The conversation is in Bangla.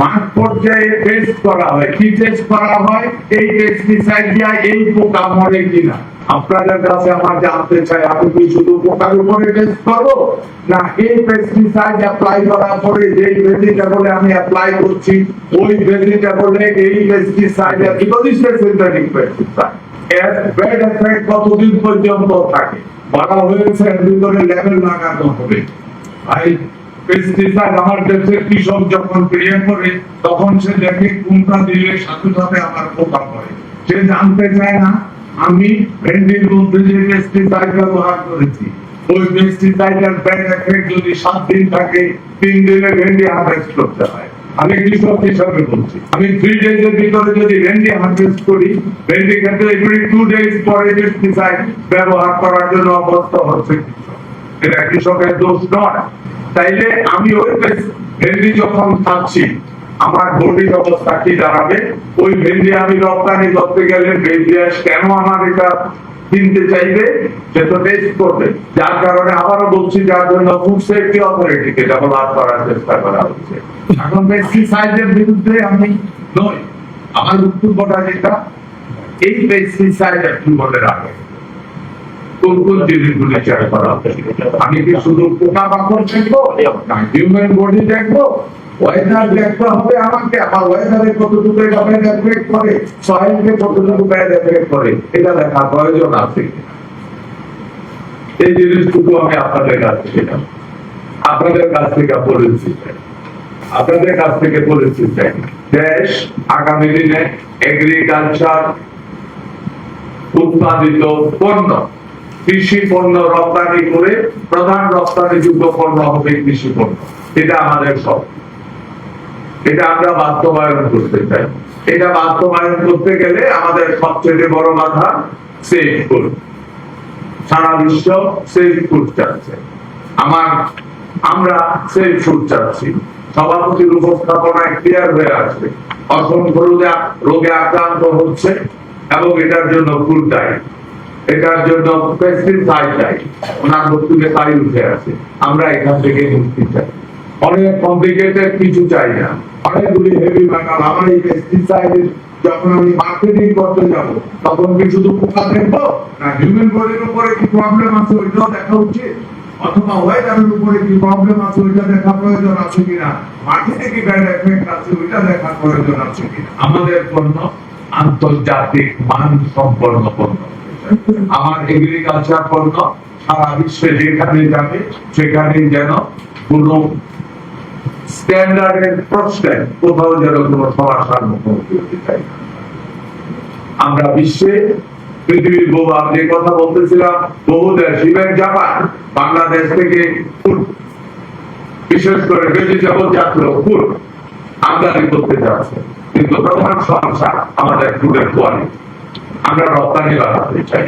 মাঠ পর্যায়ে টেস্ট করা হয়। কি টেস্ট করা হয়? এই পেস্টিসাইড দিয়া এই পোকা মরে কিনা। আপনাদের কাছে আমার জানতে চাই, আমি কি শুধু পোকার উপরে টেস্ট করবো, না এই পেস্টিসাইড অ্যাপ্লাই করার পরে যেই ভেজিটেবলে আমি অ্যাপ্লাই করছি ওই ভেজিটেবলে এই পেস্টিসাইড সিনথেটিক পেস্টিসাইড এর ব্যাড এফেক্ট কতদিন পর্যন্ত থাকে বলা হয়েছে, এর ভিতরে লেভেল লাগানো হবে। পেস্টিসাইড আমার দেশের কৃষক যখন স্প্রে করে তখন সে দেখে কোনটা দিলে সাথে সাথে আমার পোকা পড়ে। সে জানতে চায় না আমি ভেন্ডির মধ্যে যে পেস্টিসাইড ব্যবহার করেছি ওই পেস্টিসাইডের ব্যাড এফেক্ট যদি 7 দিন থাকে 3 দিনে ভেন্ডি হারভেস্ট করতে হয়। আমি কৃষক হিসাবে বলছি, আমি 3 ডেজের ভিতরে যদি ভেন্ডি হারভেস্ট করি, ভেন্ডি ক্ষেত্রে এভরি 2 ডেজ পরে পেস্টিসাইড ব্যবহার করার জন্য অভ্যস্ত হচ্ছে কৃষক। এটা কৃষকের দোষ নয়। তাইলে আমি ওই ভেন্ডি যখন খাচ্ছি আমার বডির অবস্থা কি দাঁড়াবে? ওই ভেন্ডি আমি রপ্তানি করতে গেলে ভেন্ডিয়াস কেন আমার এটা কিনতে চাইবে? সে তো টেস্ট করবে। যার কারণে আবারও বলছি, যার জন্য ফুড সেফটি অথরিটিকে ডেভেলপ করার চেষ্টা করা হচ্ছে। এখন পেস্টিসাইডের বিরুদ্ধে আমি নই, আমার বক্তব্যটা যেটা, এই পেস্টিসাইড একটু বলে রাখে কোন কোন জিনিসগুলি চেক করা হবে। আমি কি শুধু পোকা মাকড় দেখবো না হিউম্যান বডি দেখবো? ওয়েদার দেখতে হবে আমাকে, আমার ওয়েদারে কতটুকু ব্যাড এফেক্ট করে, সয়েলকে কতটুকু ব্যাড এফেক্ট করে, এটা দেখার প্রয়োজন আছে। এই জিনিসটুকু আমি আপনাদের কাছ থেকে বলেছি দেশ আগামী দিনে এগ্রিকালচার উৎপাদিত পণ্য, কৃষি পণ্য রপ্তানি করে প্রধান রপ্তানিযোগ্য পণ্য হবে কৃষি পণ্য। এটা আমাদের সব, এটা আমরা বাস্তবায়ন করতে চাই। এটা বাস্তবায়ন করতে গেলে আমাদের সবচেয়ে বড় বাধা সেফ ফুড। সারা বিশ্ব সেফ ফুড চাচ্ছে, আমরা সেফ ফুড চাচ্ছি। সভাপতির উপস্থাপনায় ক্লিয়ার হয়ে আসবে অসংখ্য রোগে আক্রান্ত হচ্ছে এবং এটার জন্য ফুড দায়ী, এটার জন্য পেস্টিসাইড দায়ী। ওনার বক্তব্যে তাই উঠে আছে। আমরা এখান থেকে মুক্তি চাই, অনেক কমপ্লিকেটেড কিছু চাই না, অনেকগুলি হেভি মেটাল। আমার এই পেস্টিসাইড যখন আমি মার্কেটিং করতে যাব তখন কি শুধু পোকা দেখবো না হিউম্যান বডির উপরে কি প্রবলেম আছে ওইটাও দেখা উচিত, অথবা ওয়েদারের উপরে কি প্রবলেম আছে ওইটা দেখা প্রয়োজন আছে কিনা, মাটিতে কি ব্যাড এফেক্ট আছে ওইটা দেখা প্রয়োজন আছে কিনা। আমাদের পণ্য আন্তর্জাতিক মান সম্পন্ন পণ্য। আমার এগ্রিকালচার পণ্য সারা বিশ্বে যেখানে যাবে সেখানে যেন কোনো স্ট্যান্ডার্ডের প্রশ্নে কোথাও যেন কোনো সমস্যার মুখোমুখি হতে চাই না। আমরা বিশ্বে পৃথিবীর বহু, যে কথা বলতেছিলাম, বহু দেশ, ইভেন জাপান বাংলাদেশ থেকে ফুড, বিশেষ করে ভেজিটেবল জাতীয় ফুড আমদানি করতে যাচ্ছে, কিন্তু প্রধান সমস্যা আমাদের ফুডের কোয়ালিটি। আমরা রপ্তানি বাড়াতে চাই।